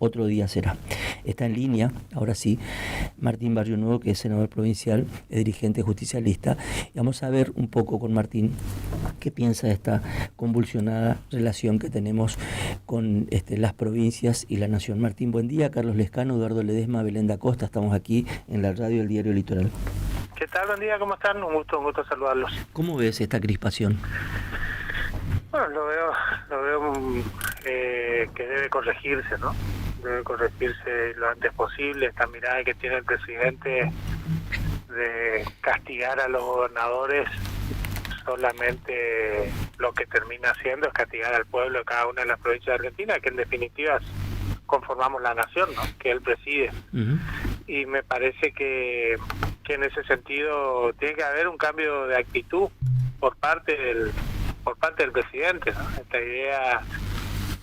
otro día será. Está en línea, ahora sí, Martín Barrio Nuevo, que es senador provincial, es dirigente justicialista. Y vamos a ver un poco con Martín qué piensa de esta convulsionada relación que tenemos con las provincias y la nación. Martín, buen día. Carlos Lescano, Eduardo Ledesma, Belén da Costa. Estamos aquí en la radio del Diario Litoral. ¿Qué tal? Buen día, ¿cómo están? Un gusto saludarlos. ¿Cómo ves esta crispación? Bueno, lo veo que debe corregirse, ¿no? Debe corregirse lo antes posible. Esta mirada que tiene el presidente de castigar a los gobernadores, solamente lo que termina haciendo es castigar al pueblo de cada una de las provincias de Argentina, que en definitiva conformamos la nación, ¿no? Que él preside. Uh-huh. Y me parece que en ese sentido tiene que haber un cambio de actitud por parte del presidente, ¿no? Esta idea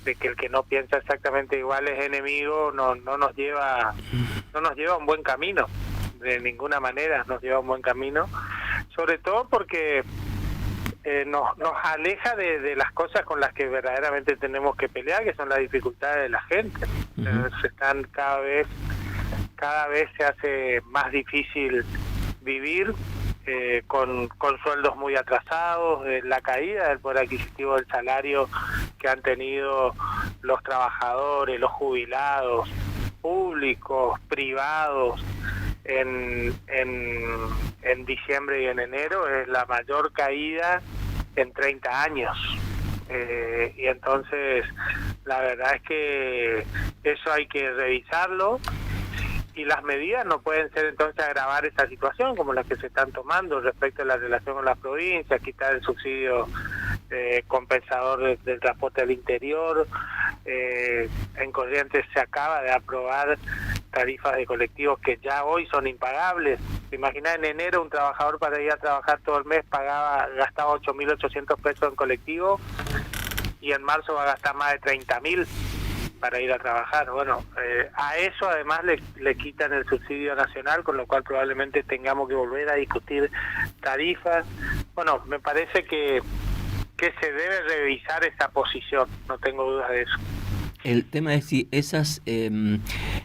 de que el que no piensa exactamente igual es enemigo no nos lleva a un buen camino, de ninguna manera nos lleva a un buen camino, sobre todo porque nos aleja de las cosas con las que verdaderamente tenemos que pelear, que son las dificultades de la gente. Uh-huh. Están cada vez se hace más difícil vivir, con sueldos muy atrasados, la caída del poder adquisitivo del salario que han tenido los trabajadores, los jubilados, públicos, privados, en diciembre y en enero, es la mayor caída en 30 años. Y entonces la verdad es que eso hay que revisarlo, y las medidas no pueden ser entonces agravar esa situación como las que se están tomando respecto a la relación con las provincias, quitar el subsidio compensador del transporte al interior. En Corrientes se acaba de aprobar tarifas de colectivos que ya hoy son impagables. ¿Se imagina? En enero un trabajador para ir a trabajar todo el mes gastaba 8.800 pesos en colectivo, y en marzo va a gastar más de 30.000 para ir a trabajar. Bueno, a eso además le quitan el subsidio nacional, con lo cual probablemente tengamos que volver a discutir tarifas. Bueno, me parece que se debe revisar esa posición, no tengo dudas de eso. El tema es si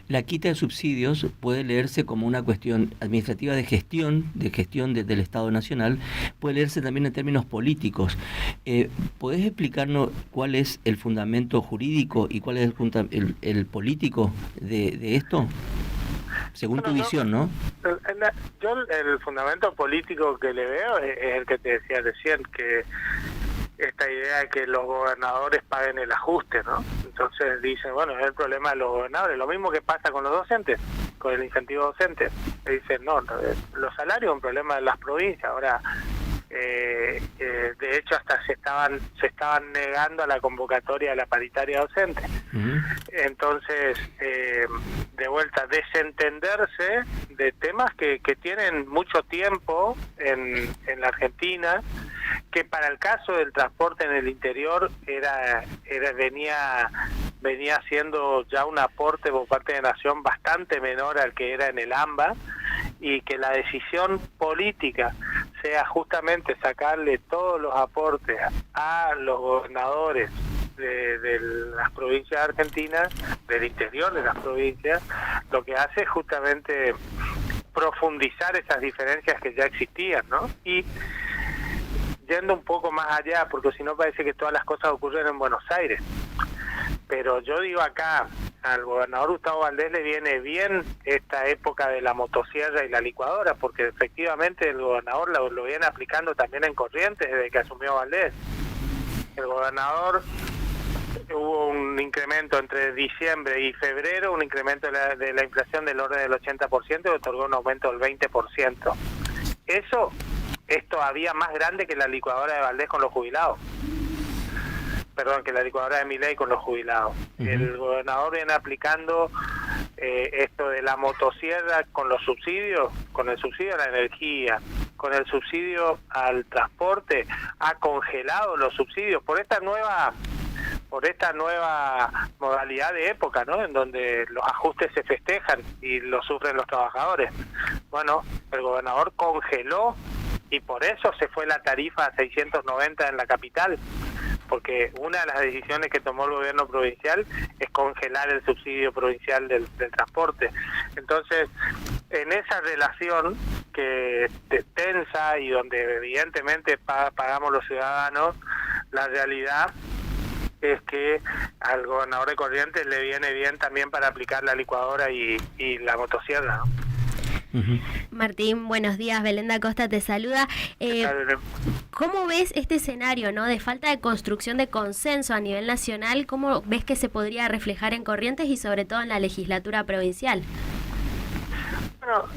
la quita de subsidios puede leerse como una cuestión administrativa de gestión del Estado Nacional, puede leerse también en términos políticos. ¿Podés explicarnos cuál es el fundamento jurídico y cuál es el político de esto? Según tu visión, ¿no? Yo el fundamento político que le veo es el que te decía recién, que esta idea de que los gobernadores paguen el ajuste, ¿no? Entonces dicen, bueno, es el problema de los gobernadores, lo mismo que pasa con los docentes, con el incentivo docente. Dicen, no, los salarios es un problema de las provincias. Ahora, de hecho hasta se estaban negando a la convocatoria de la paritaria docente. Uh-huh. Entonces, de vuelta, desentenderse de temas que tienen mucho tiempo en la Argentina, que para el caso del transporte en el interior venía siendo ya un aporte por parte de Nación bastante menor al que era en el AMBA, y que la decisión política sea justamente sacarle todos los aportes a los gobernadores de las provincias argentinas, del interior de las provincias, lo que hace es justamente profundizar esas diferencias que ya existían, ¿no? Y yendo un poco más allá, porque si no parece que todas las cosas ocurren en Buenos Aires. Pero yo digo acá, al gobernador Gustavo Valdés le viene bien esta época de la motosierra y la licuadora, porque efectivamente el gobernador lo viene aplicando también en Corrientes desde que asumió Valdés. El gobernador hubo un incremento entre diciembre y febrero, un incremento de la inflación del orden del 80%, y otorgó un aumento del 20%. Eso es todavía más grande que la licuadora de Valdés con los jubilados. Que la licuadora de Milei con los jubilados. Uh-huh. El gobernador viene aplicando esto de la motosierra con los subsidios, con el subsidio a la energía, con el subsidio al transporte, ha congelado los subsidios por esta nueva modalidad de época, ¿no? En donde los ajustes se festejan y los sufren los trabajadores. Bueno, el gobernador congeló, y por eso se fue la tarifa a 690 en la capital, porque una de las decisiones que tomó el gobierno provincial es congelar el subsidio provincial del transporte. Entonces, en esa relación que tensa y donde evidentemente pagamos los ciudadanos, la realidad es que al gobernador de Corrientes le viene bien también para aplicar la licuadora y la motosierra, ¿no? Martín, buenos días. Belén Costa te saluda. ¿Cómo ves este escenario, ¿no?, de falta de construcción de consenso a nivel nacional? ¿Cómo ves que se podría reflejar en Corrientes y sobre todo en la legislatura provincial? Bueno,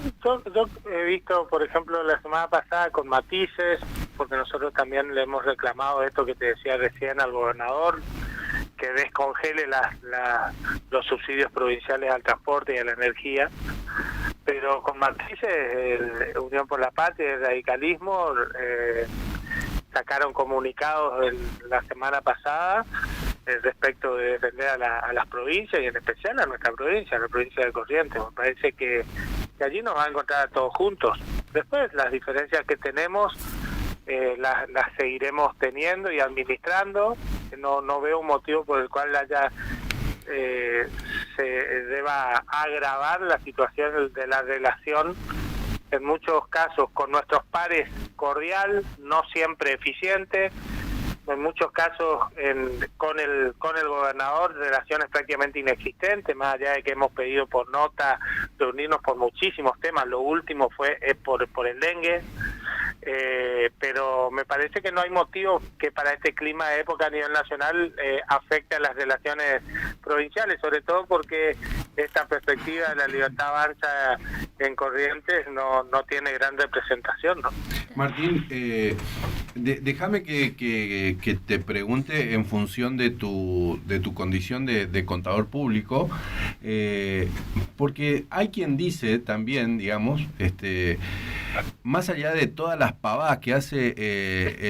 yo he visto, por ejemplo, la semana pasada con matices, porque nosotros también le hemos reclamado esto que te decía recién al gobernador, que descongele los subsidios provinciales al transporte y a la energía, pero con matices. Unión por la Patria y el radicalismo sacaron comunicados la semana pasada respecto de defender a las provincias y en especial a nuestra provincia, la provincia de Corrientes. Me parece que allí nos va a encontrar a todos juntos. Después las diferencias que tenemos las seguiremos teniendo y administrando. No veo un motivo por el cual se deba agravar la situación de la relación, en muchos casos con nuestros pares cordial, no siempre eficiente, en muchos casos con el gobernador relaciones prácticamente inexistentes, más allá de que hemos pedido por nota reunirnos por muchísimos temas. Lo último fue por el dengue, pero me parece que no hay motivo que para este clima de época a nivel nacional afecte a las relaciones provinciales, sobre todo porque esta perspectiva de la Libertad Avanza en Corrientes no tiene gran representación, ¿no? Martín, déjame que te pregunte en función de tu condición de contador público, porque hay quien dice también, digamos, más allá de todas las pavadas que hace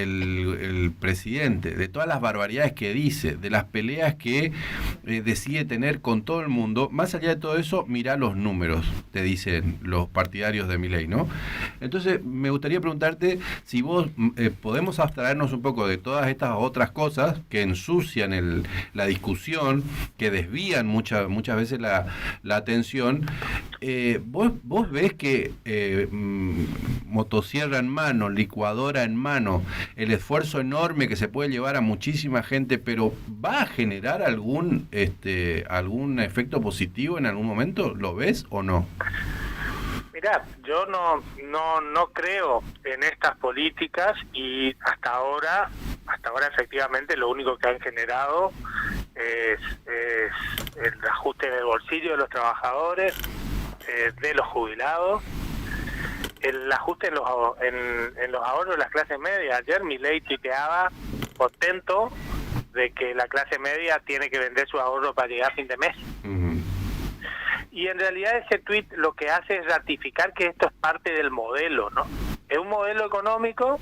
el presidente, de todas las barbaridades que dice, de las peleas que decide tener con todo el mundo, más allá de todo eso, mirá los números, te dicen los partidarios de Milei, ¿no? Entonces, me gustaría preguntarte si vos podemos abstraernos un poco de todas estas otras cosas que ensucian la discusión, que desvían muchas veces la atención. ¿Vos ves que motosierra en mano, licuadora en mano, el esfuerzo enorme que se puede llevar a muchísima gente, pero va a generar algún efecto positivo en algún momento? ¿Lo ves o no? Mirá, yo no creo en estas políticas y hasta ahora efectivamente lo único que han generado es el ajuste en el bolsillo de los trabajadores, de los jubilados, el ajuste en los ahorros de las clases medias. Ayer Milei tuiteaba contento de que la clase media tiene que vender su ahorro para llegar a fin de mes. Uh-huh. Y en realidad ese tuit lo que hace es ratificar que esto es parte del modelo, ¿no? Es un modelo económico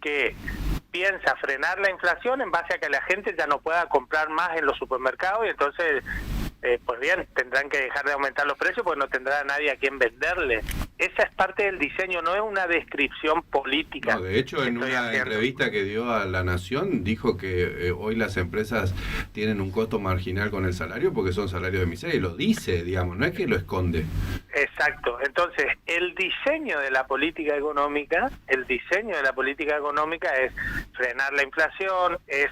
que piensa frenar la inflación en base a que la gente ya no pueda comprar más en los supermercados y entonces pues bien, tendrán que dejar de aumentar los precios porque no tendrá nadie a quien venderle. Esa es parte del diseño, no es una descripción política. No, de hecho, en una entrevista que dio a La Nación, dijo que hoy las empresas tienen un costo marginal con el salario porque son salarios de miseria, y lo dice, digamos, no es que lo esconde. Exacto. Entonces, el diseño de la política económica es frenar la inflación, es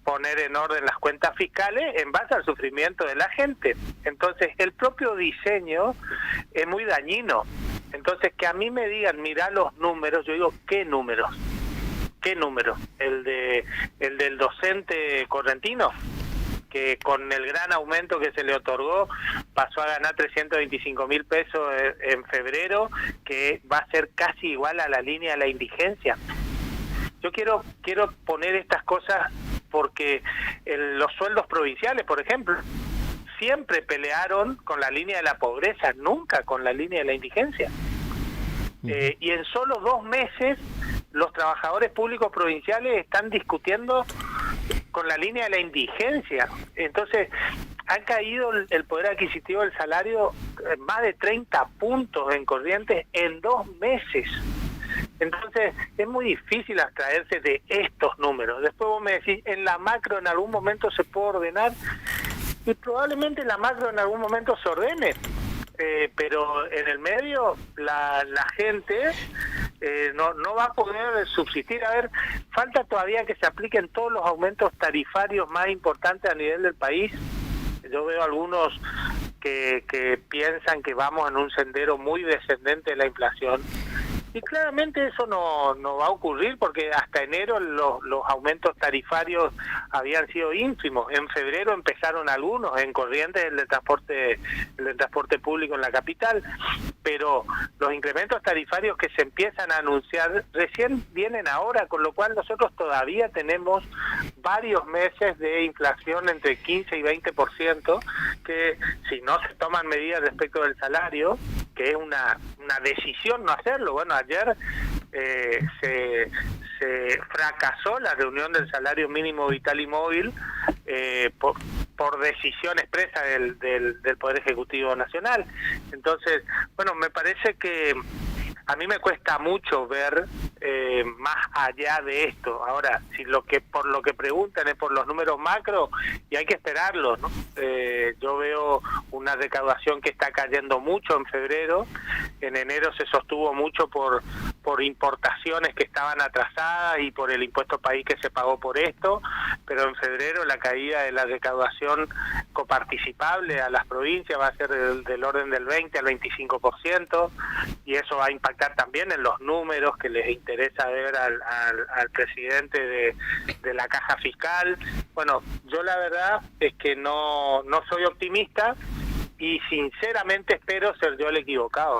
poner en orden las cuentas fiscales en base al sufrimiento de la gente. Entonces, el propio diseño es muy dañino. Entonces, que a mí me digan, mirá los números, yo digo, ¿qué números? ¿Qué números? ¿El del docente correntino? Que con el gran aumento que se le otorgó pasó a ganar 325.000 pesos en febrero, que va a ser casi igual a la línea de la indigencia. Yo quiero poner estas cosas porque los sueldos provinciales, por ejemplo, siempre pelearon con la línea de la pobreza, nunca con la línea de la indigencia. Y en solo 2 meses los trabajadores públicos provinciales están discutiendo con la línea de la indigencia. Entonces, ha caído el poder adquisitivo del salario más de 30 puntos en Corrientes en 2 meses. Entonces es muy difícil abstraerse de estos números. Después vos me decís, en la macro en algún momento se puede ordenar, y probablemente la macro en algún momento se ordene, pero en el medio la gente no va a poder subsistir. A ver, falta todavía que se apliquen todos los aumentos tarifarios más importantes a nivel del país. Yo veo algunos que piensan que vamos en un sendero muy descendente de la inflación. Y claramente eso no va a ocurrir, porque hasta enero los aumentos tarifarios habían sido ínfimos. En febrero empezaron algunos, en Corrientes el de transporte público en la capital, pero los incrementos tarifarios que se empiezan a anunciar recién vienen ahora, con lo cual nosotros todavía tenemos varios meses de inflación entre 15 y 20%, que si no se toman medidas respecto del salario, que es una decisión no hacerlo. Bueno, ayer se fracasó la reunión del salario mínimo vital y móvil por decisión expresa del Poder Ejecutivo Nacional. Entonces, bueno, me parece que a mí me cuesta mucho ver más allá de esto. Ahora, si por lo que preguntan es por los números macro, y hay que esperarlos, ¿no? Yo veo una recaudación que está cayendo mucho en febrero. En enero se sostuvo mucho por importaciones que estaban atrasadas y por el impuesto país que se pagó por esto, pero en febrero la caída de la recaudación coparticipable a las provincias va a ser del orden del 20 al 25%, y eso va a impactar también en los números que les interesa ver al presidente de la caja fiscal. Bueno, yo la verdad es que no soy optimista, y sinceramente espero ser yo el equivocado.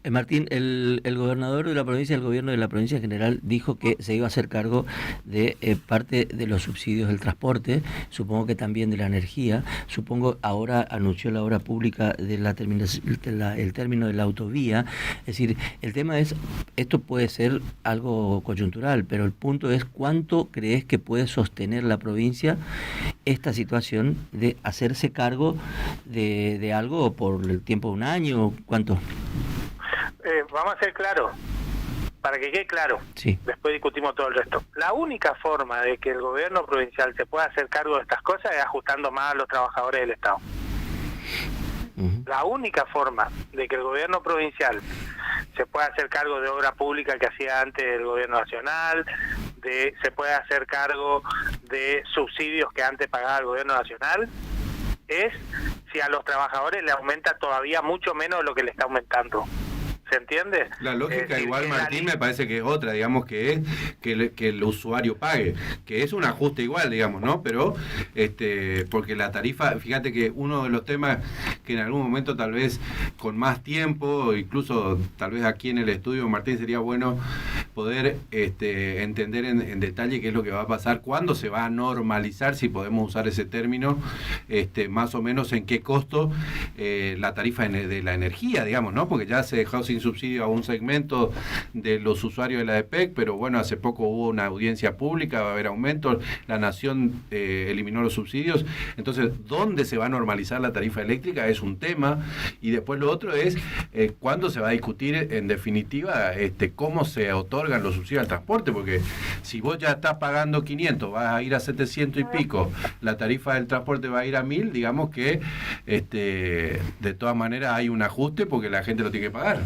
Martín, el gobernador de la provincia, el gobierno de la provincia en general, dijo que se iba a hacer cargo de parte de los subsidios del transporte, supongo que también de la energía, supongo ahora anunció la obra pública de el término de la autovía. Es decir, el tema es, esto puede ser algo coyuntural, pero el punto es cuánto crees que puede sostener la provincia esta situación de hacerse cargo de algo por el tiempo de un año. ¿Cuánto? Vamos a ser claros, para que quede claro, sí. Después discutimos todo el resto. La única forma de que el gobierno provincial se pueda hacer cargo de estas cosas es ajustando más a los trabajadores del Estado. La única forma de que el gobierno provincial se pueda hacer cargo de obra pública que hacía antes el gobierno nacional, se pueda hacer cargo de subsidios que antes pagaba el gobierno nacional, es si a los trabajadores le aumenta todavía mucho menos de lo que le está aumentando. ¿Se entiende? La lógica igual, Martín, me parece que es otra, digamos, que es que el usuario pague, que es un ajuste igual, digamos, ¿no? Pero porque la tarifa, fíjate que uno de los temas que en algún momento tal vez con más tiempo, incluso tal vez aquí en el estudio, Martín, sería bueno poder entender en detalle qué es lo que va a pasar, cuándo se va a normalizar, si podemos usar ese término, más o menos en qué costo la tarifa de la energía, digamos, ¿no? Porque ya se dejó sin subsidio a un segmento de los usuarios de la EPEC, pero bueno, hace poco hubo una audiencia pública, va a haber aumentos, la Nación eliminó los subsidios. Entonces, ¿dónde se va a normalizar la tarifa eléctrica? Es un tema, y después lo otro es cuándo se va a discutir en definitiva cómo se otorgan los subsidios al transporte, porque si vos ya estás pagando 500, vas a ir a 700 y pico, la tarifa del transporte va a ir a 1000, digamos que de todas maneras hay un ajuste porque la gente lo tiene que pagar.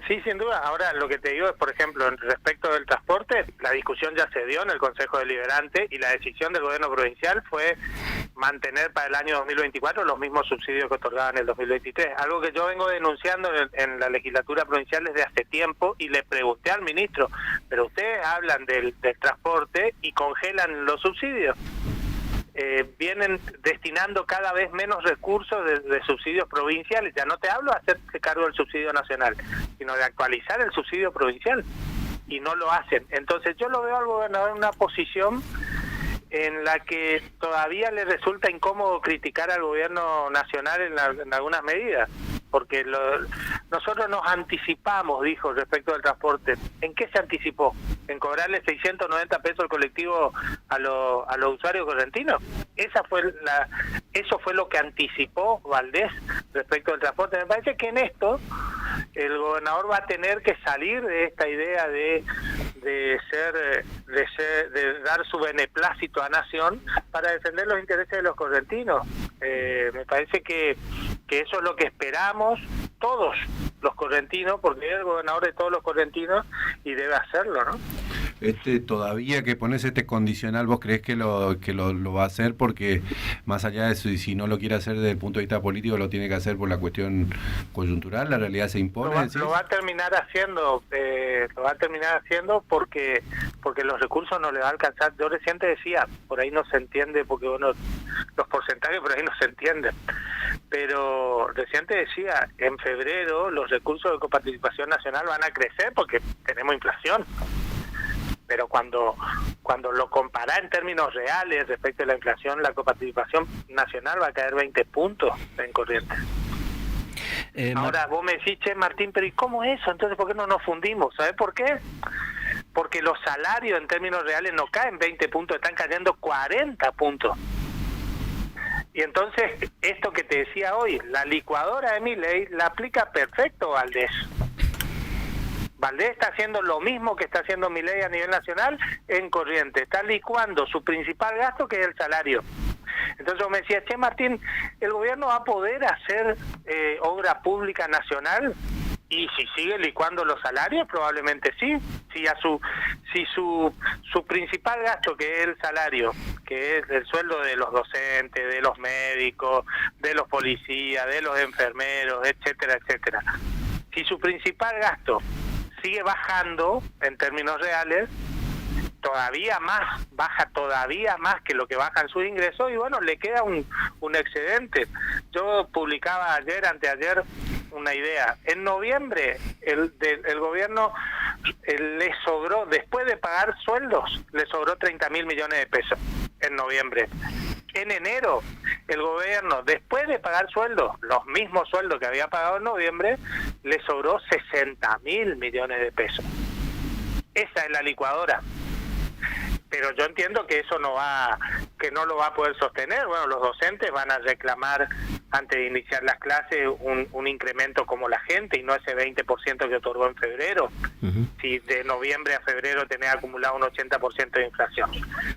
Sí, sin duda. Ahora, lo que te digo es, por ejemplo, respecto del transporte, la discusión ya se dio en el Consejo Deliberante y la decisión del gobierno provincial fue mantener para el año 2024 los mismos subsidios que otorgaban en el 2023. Algo que yo vengo denunciando en la legislatura provincial desde hace tiempo, y le pregunté al ministro, pero ustedes hablan del transporte y congelan los subsidios. Vienen destinando cada vez menos recursos de subsidios provinciales. Ya no te hablo de hacerse cargo del subsidio nacional, sino de actualizar el subsidio provincial, y no lo hacen. Entonces yo lo veo al gobernador en una posición en la que todavía le resulta incómodo criticar al gobierno nacional en algunas medidas, porque nosotros nos anticipamos, dijo, respecto del transporte. ¿En qué se anticipó? ¿En cobrarle 690 pesos al colectivo a los usuarios correntinos? Eso fue lo que anticipó Valdés respecto del transporte. Me parece que en esto el gobernador va a tener que salir de esta idea de dar su beneplácito a Nación para defender los intereses de los correntinos. Me parece que eso es lo que esperamos todos los correntinos, porque es el gobernador de todos los correntinos y debe hacerlo, ¿no? Todavía que pones este condicional, ¿vos creés que lo va a hacer? Porque más allá de eso, y si no lo quiere hacer desde el punto de vista político, lo tiene que hacer por la cuestión coyuntural, la realidad se impone. Lo va a terminar haciendo, porque los recursos no le va a alcanzar. Yo recién te decía, por ahí no se entiende, porque bueno, los porcentajes por ahí no se entienden, pero recién te decía, en febrero los recursos de coparticipación nacional van a crecer porque tenemos inflación. Pero cuando lo comparás en términos reales respecto a la inflación, la coparticipación nacional va a caer 20 puntos en Corrientes. Ahora vos me decís, che, Martín, pero ¿y cómo es eso? Entonces, ¿por qué no nos fundimos? ¿Sabés por qué? Porque los salarios en términos reales no caen 20 puntos, están cayendo 40 puntos. Y entonces, esto que te decía hoy, la licuadora de Milei la aplica perfecto Valdés. Valdés está haciendo lo mismo que está haciendo Milei a nivel nacional en Corrientes. Está licuando su principal gasto, que es el salario. Entonces yo me decía, che, Martín, ¿el gobierno va a poder hacer obra pública nacional? Y si sigue licuando los salarios, probablemente sí. Si su principal gasto, que es el salario, que es el sueldo de los docentes, de los médicos, de los policías, de los enfermeros, etcétera, etcétera. Si su principal gasto sigue bajando en términos reales, baja todavía más que lo que bajan sus ingresos, y bueno, le queda un excedente. Yo publicaba anteayer, una idea. En noviembre el gobierno le sobró, después de pagar sueldos, le sobró 30.000 millones de pesos en noviembre. En enero, el gobierno, después de pagar sueldos, los mismos sueldos que había pagado en noviembre, le sobró 60.000 millones de pesos. Esa es la licuadora. Pero yo entiendo que eso no lo va a poder sostener. Bueno, los docentes van a reclamar antes de iniciar las clases un incremento como la gente, y no ese 20% que otorgó en febrero. Uh-huh. Si de noviembre a febrero tenés acumulado un 80% de inflación.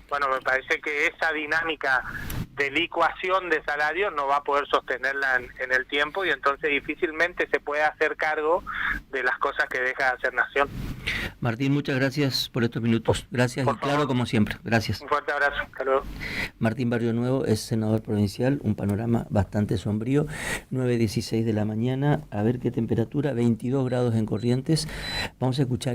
Bueno, me parece que esa dinámica de licuación de salarios no va a poder sostenerla en el tiempo, y entonces difícilmente se puede hacer cargo de las cosas que deja de hacer Nación. Martín, muchas gracias por estos minutos. Gracias, y claro, como siempre. Gracias. Un fuerte abrazo. Hasta luego. Martín Barrio Nuevo es senador provincial, un panorama bastante sombrío. 9:16 de la mañana, a ver qué temperatura, 22 grados en Corrientes. Vamos a escuchar